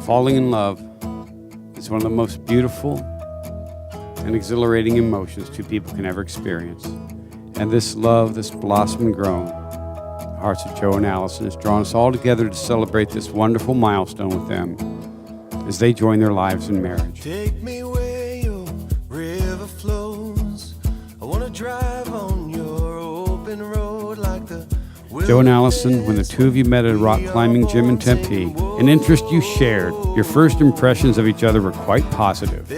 falling in love is one of the most beautiful and exhilarating emotions two people can ever experience. And this love, this blossom and grown, the hearts of Joe and Allison, has drawn us all together to celebrate this wonderful milestone with them as they join their lives in marriage. Take me where your river flows. I want to drive on your open road like the Joe and Allison, when the two of you met at a rock climbing gym in Tempe, an interest you shared, your first impressions of each other were quite positive.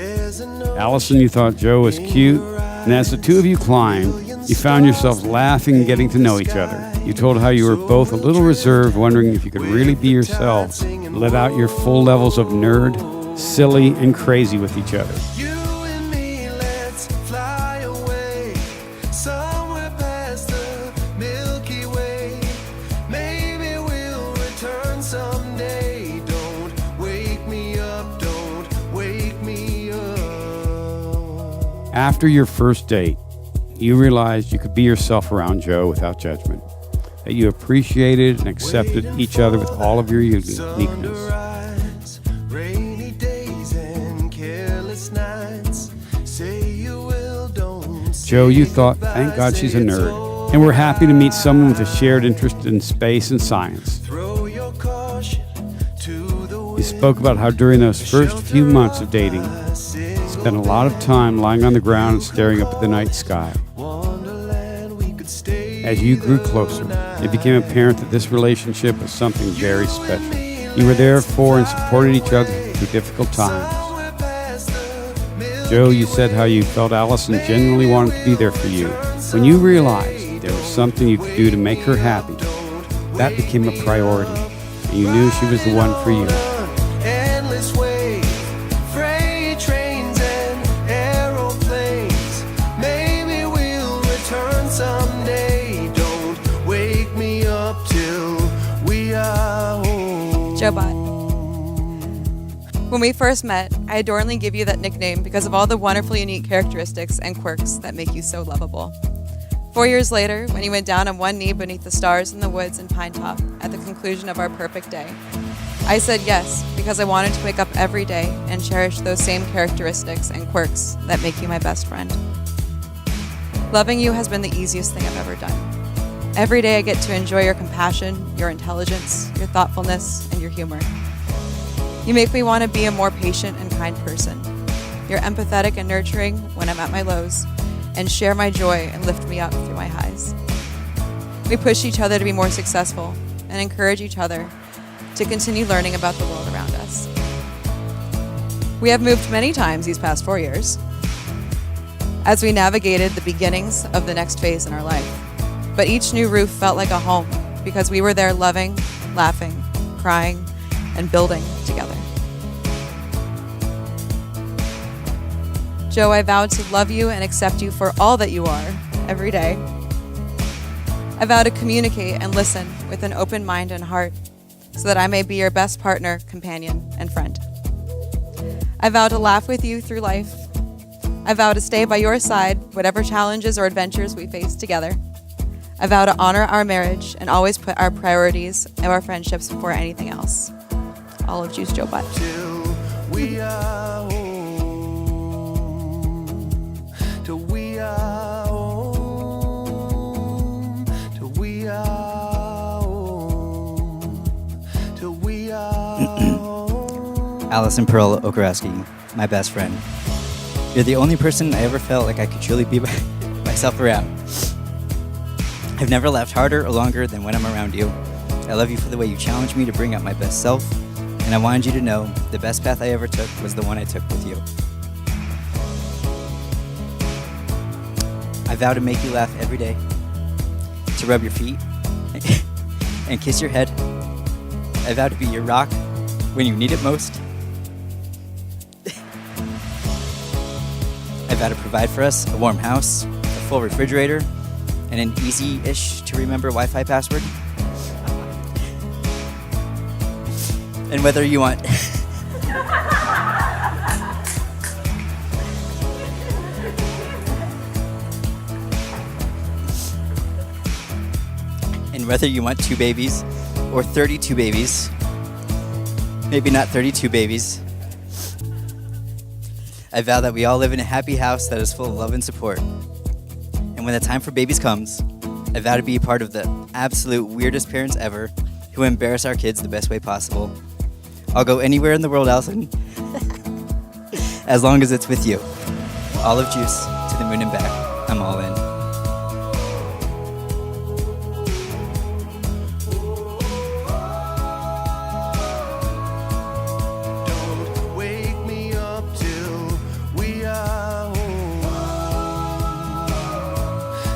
Allison, you thought Joe was cute, and as the two of you climbed, you found yourselves laughing and getting to know each other. You told how you were both a little reserved, wondering if you could really be yourselves, let out your full levels of nerd, silly, and crazy with each other. You and me, let's fly away somewhere past the Milky Way. Maybe we'll return someday. Don't wake me up, don't wake me up. After your first date, you realized you could be yourself around Joe without judgment, that you appreciated and accepted each other with all of your uniqueness. Rainy days and careless nights. Say you will, don't. Joe, you thought, thank God she's a nerd, and we're happy to meet someone with a shared interest in space and science. Throw your caution to the wind. You spoke about how during those first few months of dating, you spent a lot of time lying on the ground and staring up at the night sky. Wonderland, we could stay. As you grew closer, it became apparent that this relationship was something very special. You were there for and supported each other through difficult times. Joe, you said how you felt Allison genuinely wanted to be there for you. When you realized there was something you could do to make her happy, that became a priority, and you knew she was the one for you. Endless wave, freight trains and aeroplanes. Maybe we'll return someday. Don't wake me up till we are home. Joe Bot. When we first met, I adornedly give you that nickname because of all the wonderfully unique characteristics and quirks that make you so lovable. 4 years later, when you went down on one knee beneath the stars in the woods in Pine Top at the conclusion of our perfect day, I said yes because I wanted to wake up every day and cherish those same characteristics and quirks that make you my best friend. Loving you has been the easiest thing I've ever done. Every day I get to enjoy your compassion, your intelligence, your thoughtfulness, and your humor. You make me want to be a more patient and kind person. You're empathetic and nurturing when I'm at my lows, and share my joy and lift me up through my highs. We push each other to be more successful and encourage each other to continue learning about the world around us. We have moved many times these past 4 years as we navigated the beginnings of the next phase in our life. But each new roof felt like a home because we were there loving, laughing, crying, and building together. Joe, I vowed to love you and accept you for all that you are every day. I vow to communicate and listen with an open mind and heart so that I may be your best partner, companion, and friend. I vow to laugh with you through life. I vow to stay by your side, whatever challenges or adventures we face together. I vow to honor our marriage and always put our priorities and our friendships before anything else. All of Juice Joe Butt. Till we are home. Till we are home. Till we are home. Till we are home. Allison Pearl Okarowski, my best friend. You're the only person I ever felt like I could truly be myself around. I've never laughed harder or longer than when I'm around you. I love you for the way you challenge me to bring out my best self, and I wanted you to know the best path I ever took was the one I took with you. I vow to make you laugh every day, to rub your feet and kiss your head. I vow to be your rock when you need it most. I vow to provide for us a warm house, a full refrigerator, and an easy-ish to remember Wi-Fi password. And whether you want and whether you want 2 babies or 32 babies, Maybe not 32 babies. I vow that we all live in a happy house that is full of love and support. And when the time for babies comes, I vow to be a part of the absolute weirdest parents ever who embarrass our kids the best way possible. I'll go anywhere in the world, Allison, as long as it's with you. Olive juice to the moon and back. I'm all in. Don't wake me up till we are home.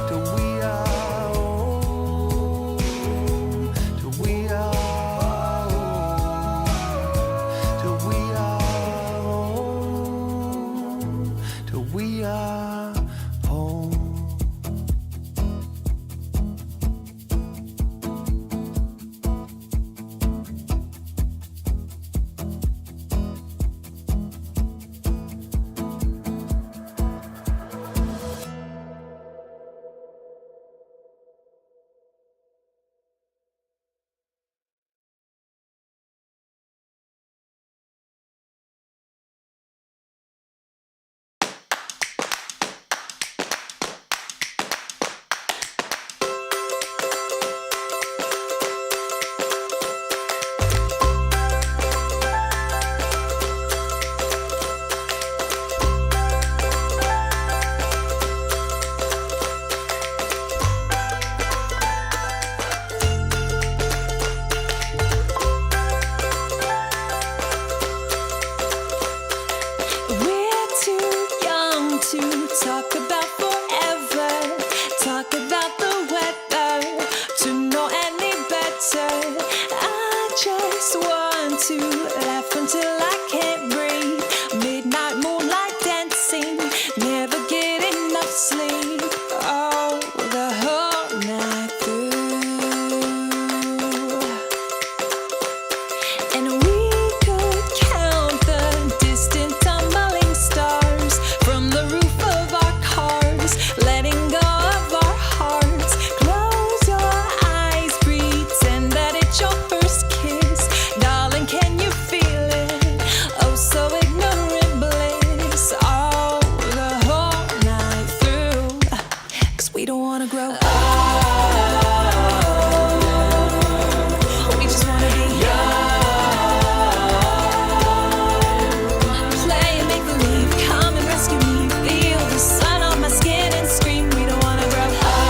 Till we are home. Till we are home. Till we are home. Till we are home. We're too young to talk about forever, talk about the weather, to know any better. I just want to laugh until I can't breathe. Midnight moonlight dancing, never get enough sleep. Oh, the whole night through. And we could count the distant tumbling stars from the roof of our cars, letting go of our hearts. Close your eyes, pretend that it's your first kiss. Darling, can you feel it? Oh, so ignorant bliss. Oh, the whole night through. 'Cause we don't wanna grow up. We just wanna be play and make believe, come and rescue me. Feel the sun on my skin and scream. We don't wanna grow up.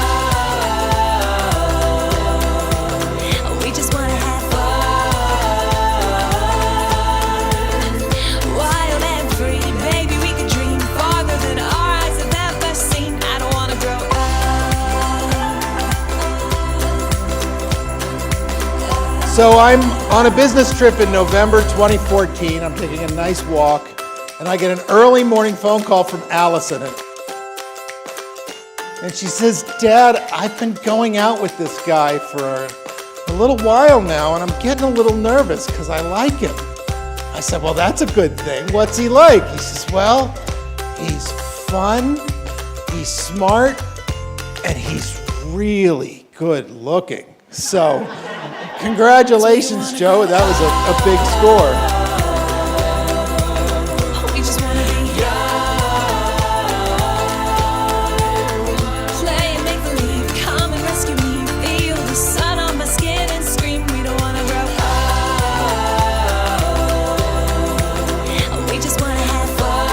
We just wanna have fun. Wild and free, baby, we could dream farther than our eyes have ever seen. I don't wanna grow up. So I'm on a business trip in November 2014. I'm taking a nice walk, and I get an early morning phone call from Allison. And she says, "Dad, I've been going out with this guy for a little while now, and I'm getting a little nervous because I like him." I said, "Well, that's a good thing. What's he like?" He says, "Well, he's fun, he's smart, and he's really good looking." So, congratulations, Joe. That was a big score. We just wanna be play and make believe, come and rescue me. Feel the sun on my skin and scream. We don't wanna grow up. We just wanna have fun.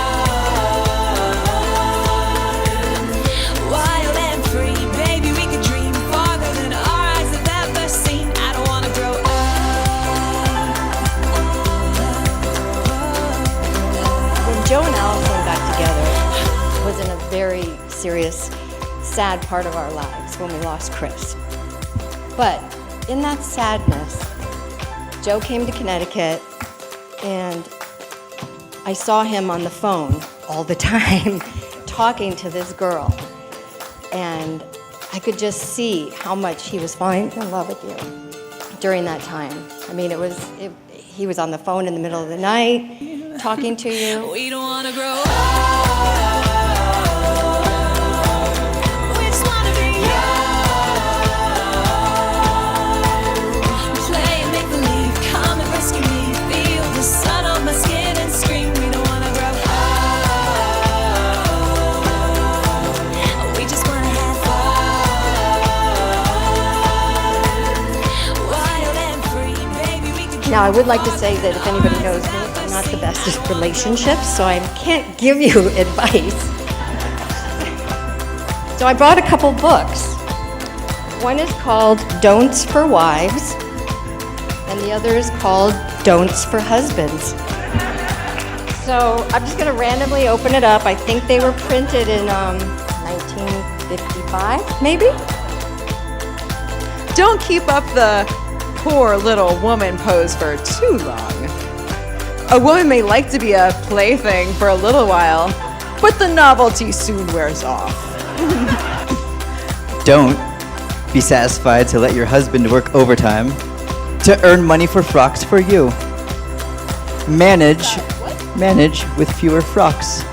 Wild and free, baby, we could dream farther than our eyes have ever seen. I don't wanna grow up. When Joe and Allison got together was in a very serious, sad part of our lives when we lost Chris. But in that sadness, Joe came to Connecticut and I saw him on the phone all the time talking to this girl. And I could just see how much he was falling in love with you during that time. I mean, he was on the phone in the middle of the night talking to you. We don't wanna grow up. We just wanna be young. Play and make believe, come and rescue me. Feel Now, I would like to say that if anybody knows me, I'm not the best at relationships, so I can't give you advice. So I brought a couple books. One is called Don'ts for Wives, and the other is called Don'ts for Husbands. So I'm just going to randomly open it up. I think they were printed in 1955, maybe? Don't keep up the poor little woman pose for too long. A woman may like to be a plaything for a little while, but the novelty soon wears off. Don't be satisfied to let your husband work overtime to earn money for frocks for you. Manage with fewer frocks.